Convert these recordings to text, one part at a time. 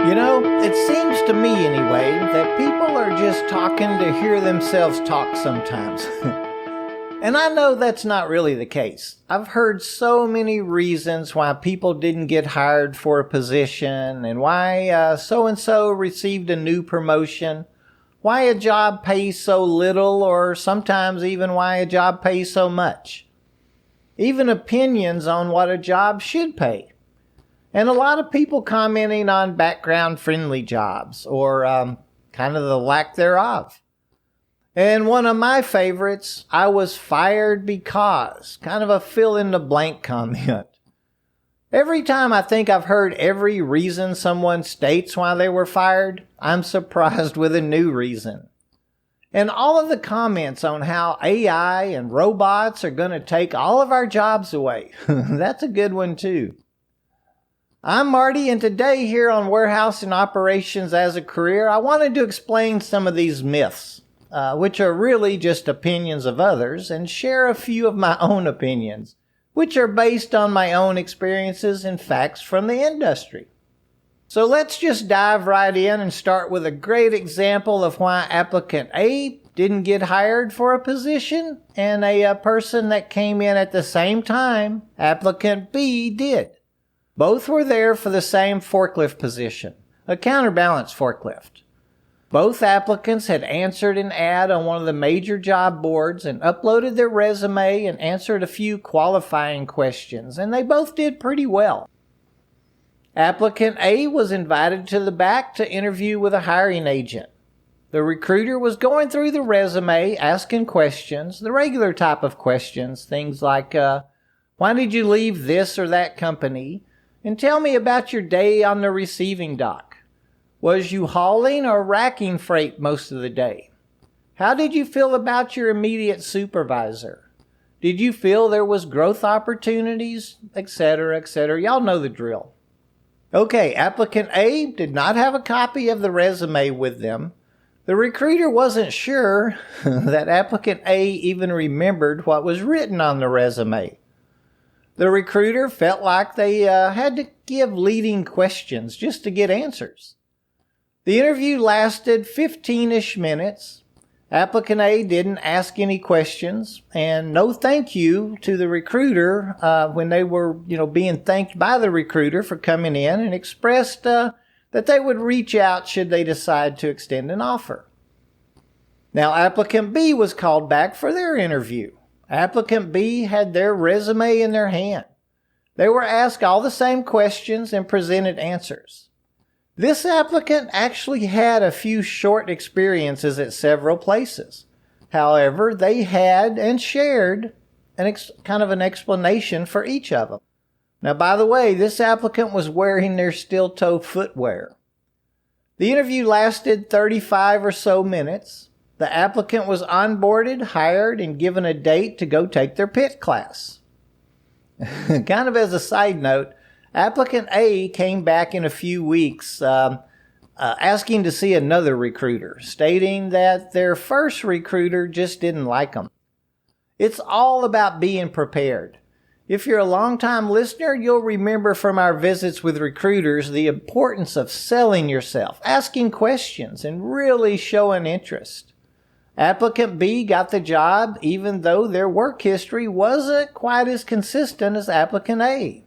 It seems to me anyway that people are just talking to hear themselves talk sometimes. And I know that's not really the case. I've heard so many reasons why people didn't get hired for a position and why so-and-so received a new promotion, why a job pays so little, or sometimes even why a job pays so much. Even opinions on what a job should pay. And a lot of people commenting on background-friendly jobs or kind of the lack thereof. And one of my favorites, I was fired because, kind of a fill-in-the-blank comment. Every time I think I've heard every reason someone states why they were fired, I'm surprised with a new reason. And all of the comments on how AI and robots are going to take all of our jobs away, that's a good one too. I'm Marty, and today here on Warehouse and Operations as a Career, I wanted to explain some of these myths, which are really just opinions of others, and share a few of my own opinions, which are based on my own experiences and facts from the industry. So let's just dive right in and start with a great example of why applicant A didn't get hired for a position, and a person that came in at the same time, applicant B, did. Both were there for the same forklift position, a counterbalance forklift. Both applicants had answered an ad on one of the major job boards and uploaded their resume and answered a few qualifying questions, and they both did pretty well. Applicant A was invited to the back to interview with a hiring agent. The recruiter was going through the resume, asking questions, the regular type of questions, things like, why did you leave this or that company? And tell me about your day on the receiving dock. Was you hauling or racking freight most of the day? How did you feel about your immediate supervisor? Did you feel there was growth opportunities, etc., etc.? Y'all know the drill. Okay, applicant A did not have a copy of the resume with them. The recruiter wasn't sure that applicant A even remembered what was written on the resume. The recruiter felt like they had to give leading questions just to get answers. The interview lasted 15-ish minutes. Applicant A didn't ask any questions, and no thank you to the recruiter when they were, being thanked by the recruiter for coming in, and expressed that they would reach out should they decide to extend an offer. Now, applicant B was called back for their interview. Applicant B had their resume in their hand. They were asked all the same questions and presented answers. This applicant actually had a few short experiences at several places. However, they had and shared kind of an explanation for each of them. Now, by the way, this applicant was wearing their steel-toe footwear. The interview lasted 35 or so minutes. The applicant was onboarded, hired, and given a date to go take their pit class. Kind of as a side note, applicant A came back in a few weeks asking to see another recruiter, stating that their first recruiter just didn't like them. It's all about being prepared. If you're a long-time listener, you'll remember from our visits with recruiters the importance of selling yourself, asking questions, and really showing interest. Applicant B got the job even though their work history wasn't quite as consistent as applicant A.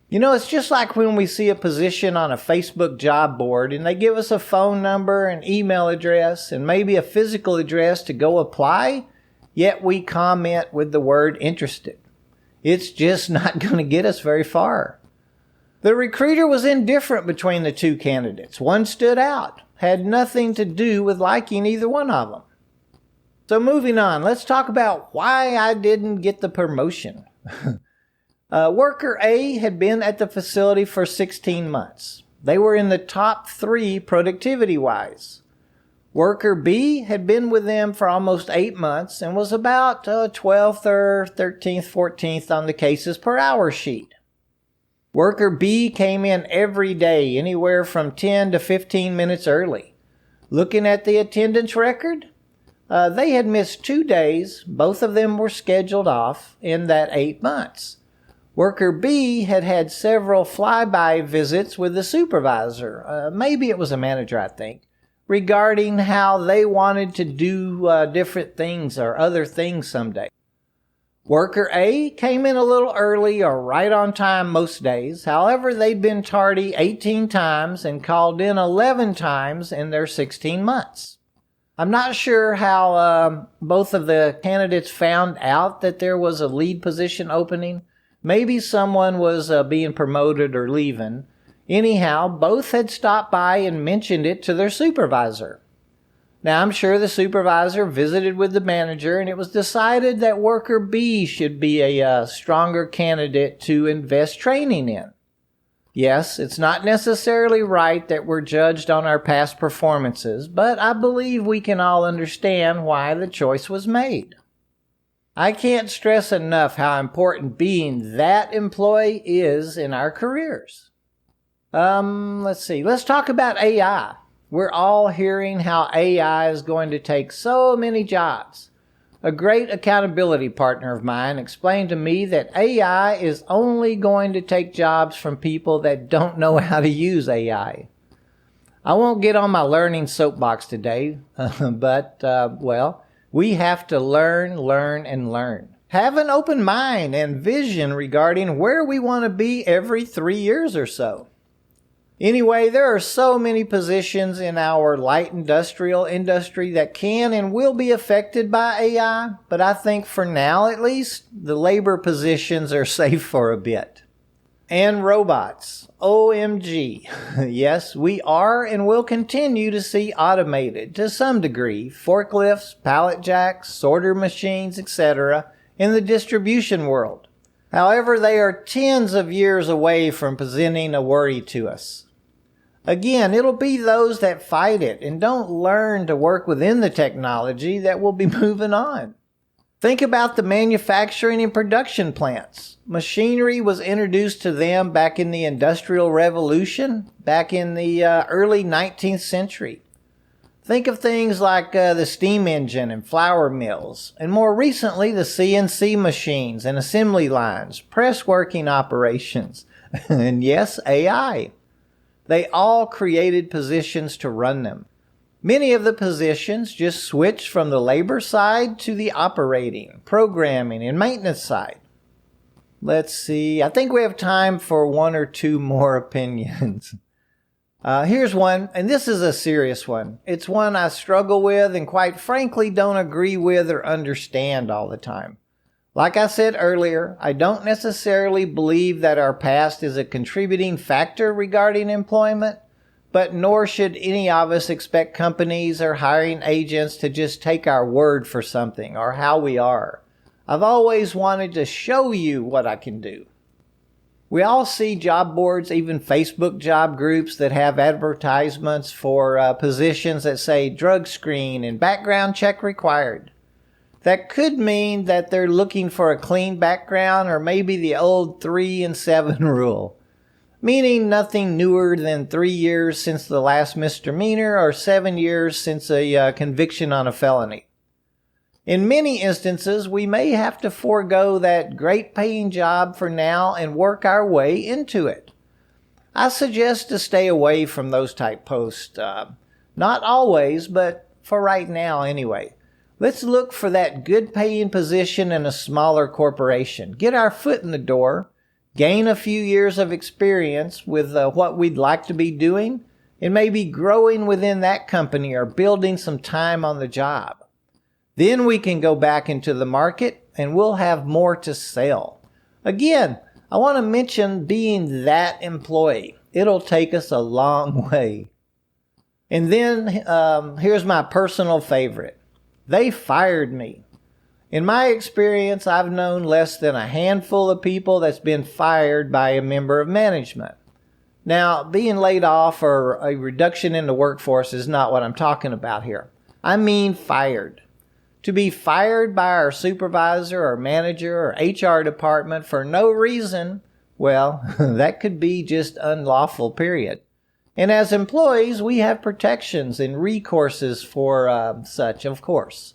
It's just like when we see a position on a Facebook job board and they give us a phone number, an email address, and maybe a physical address to go apply, yet we comment with the word interested. It's just not going to get us very far. The recruiter was indifferent between the two candidates. One stood out, had nothing to do with liking either one of them. So moving on, let's talk about why I didn't get the promotion. Worker A had been at the facility for 16 months. They were in the top 3 productivity-wise. Worker B had been with them for almost 8 months and was about 12th or 13th, 14th on the cases per hour sheet. Worker B came in every day, anywhere from 10 to 15 minutes early. Looking at the attendance record, they had missed 2 days. Both of them were scheduled off in that 8 months. Worker B had had several flyby visits with the supervisor, maybe it was a manager, I think, regarding how they wanted to do different things or other things someday. Worker A came in a little early or right on time most days. However, they'd been tardy 18 times and called in 11 times in their 16 months. I'm not sure how both of the candidates found out that there was a lead position opening. Maybe someone was being promoted or leaving. Anyhow, both had stopped by and mentioned it to their supervisor. Now, I'm sure the supervisor visited with the manager, and it was decided that worker B should be a stronger candidate to invest training in. Yes, it's not necessarily right that we're judged on our past performances, but I believe we can all understand why the choice was made. I can't stress enough how important being that employee is in our careers. Let's talk about AI. We're all hearing how AI is going to take so many jobs. A great accountability partner of mine explained to me that AI is only going to take jobs from people that don't know how to use AI. I won't get on my learning soapbox today, but we have to learn. Have an open mind and vision regarding where we want to be every 3 years or so. Anyway, there are so many positions in our light industrial industry that can and will be affected by AI, but I think for now at least, the labor positions are safe for a bit. And robots. OMG. Yes, we are and will continue to see automated, to some degree, forklifts, pallet jacks, sorter machines, etc. in the distribution world. However, they are tens of years away from presenting a worry to us. Again, it'll be those that fight it and don't learn to work within the technology that will be moving on. Think about the manufacturing and production plants. Machinery was introduced to them back in the Industrial Revolution, back in the early 19th century. Think of things like the steam engine and flour mills, and more recently the CNC machines and assembly lines, press working operations, and yes, AI. They all created positions to run them. Many of the positions just switched from the labor side to the operating, programming, and maintenance side. Let's see, I think we have time for one or two more opinions. Here's one, and this is a serious one. It's one I struggle with and quite frankly don't agree with or understand all the time. Like I said earlier, I don't necessarily believe that our past is a contributing factor regarding employment, but nor should any of us expect companies or hiring agents to just take our word for something or how we are. I've always wanted to show you what I can do. We all see job boards, even Facebook job groups that have advertisements for positions that say drug screen and background check required. That could mean that they're looking for a clean background or maybe the old 3 and 7 rule, meaning nothing newer than 3 years since the last misdemeanor or 7 years since a conviction on a felony. In many instances, we may have to forego that great paying job for now and work our way into it. I suggest to stay away from those type posts. Not always, but for right now anyway. Let's look for that good paying position in a smaller corporation. Get our foot in the door, gain a few years of experience with what we'd like to be doing, and maybe growing within that company or building some time on the job. Then we can go back into the market and we'll have more to sell. Again, I want to mention being that employee. It'll take us a long way. And then here's my personal favorite. They fired me. In my experience, I've known less than a handful of people that's been fired by a member of management. Now, being laid off or a reduction in the workforce is not what I'm talking about here. I mean fired. To be fired by our supervisor or manager or HR department for no reason, well, that could be just unlawful, period. And as employees, we have protections and recourses for such, of course.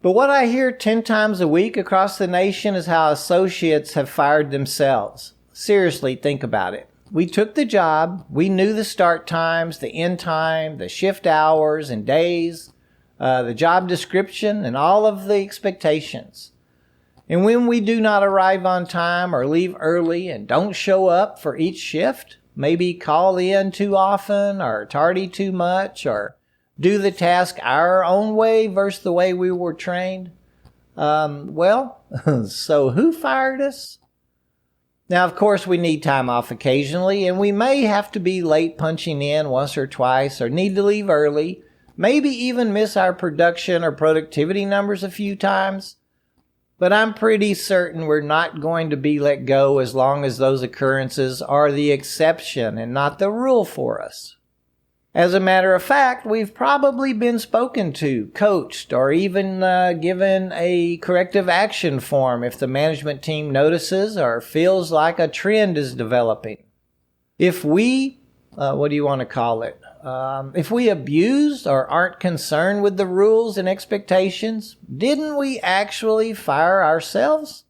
But what I hear 10 times a week across the nation is how associates have fired themselves. Seriously, think about it. We took the job, we knew the start times, the end time, the shift hours and days, the job description, and all of the expectations. And when we do not arrive on time or leave early and don't show up for each shift, maybe call in too often or tardy too much or do the task our own way versus the way we were trained, so who fired us? Now, of course, we need time off occasionally, and we may have to be late punching in once or twice, or need to leave early, maybe even miss our production or productivity numbers a few times. But I'm pretty certain we're not going to be let go as long as those occurrences are the exception and not the rule for us. As a matter of fact, we've probably been spoken to, coached, or even given a corrective action form if the management team notices or feels like a trend is developing. If we, if we abuse or aren't concerned with the rules and expectations, didn't we actually fire ourselves?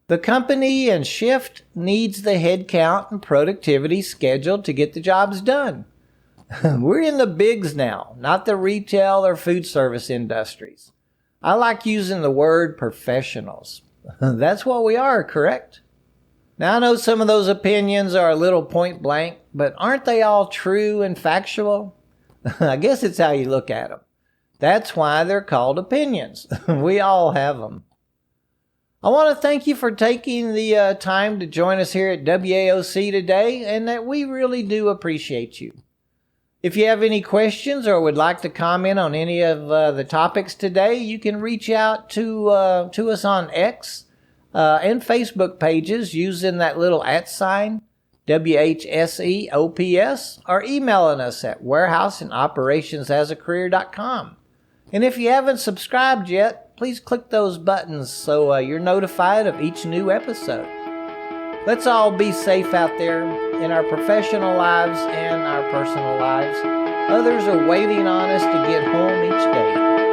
The company and shift needs the headcount and productivity scheduled to get the jobs done. We're in the bigs now, not the retail or food service industries. I like using the word professionals. That's what we are, correct? Now, I know some of those opinions are a little point blank, but aren't they all true and factual? I guess it's how you look at them. That's why they're called opinions. We all have them. I want to thank you for taking the time to join us here at WAOC today, and that we really do appreciate you. If you have any questions or would like to comment on any of the topics today, you can reach out to us on X and Facebook pages using that little @ WHSEOPS, or emailing us at warehouseandoperationsasacareer.com. And if you haven't subscribed yet, please click those buttons so you're notified of each new episode. Let's all be safe out there in our professional lives and our personal lives. Others are waiting on us to get home each day.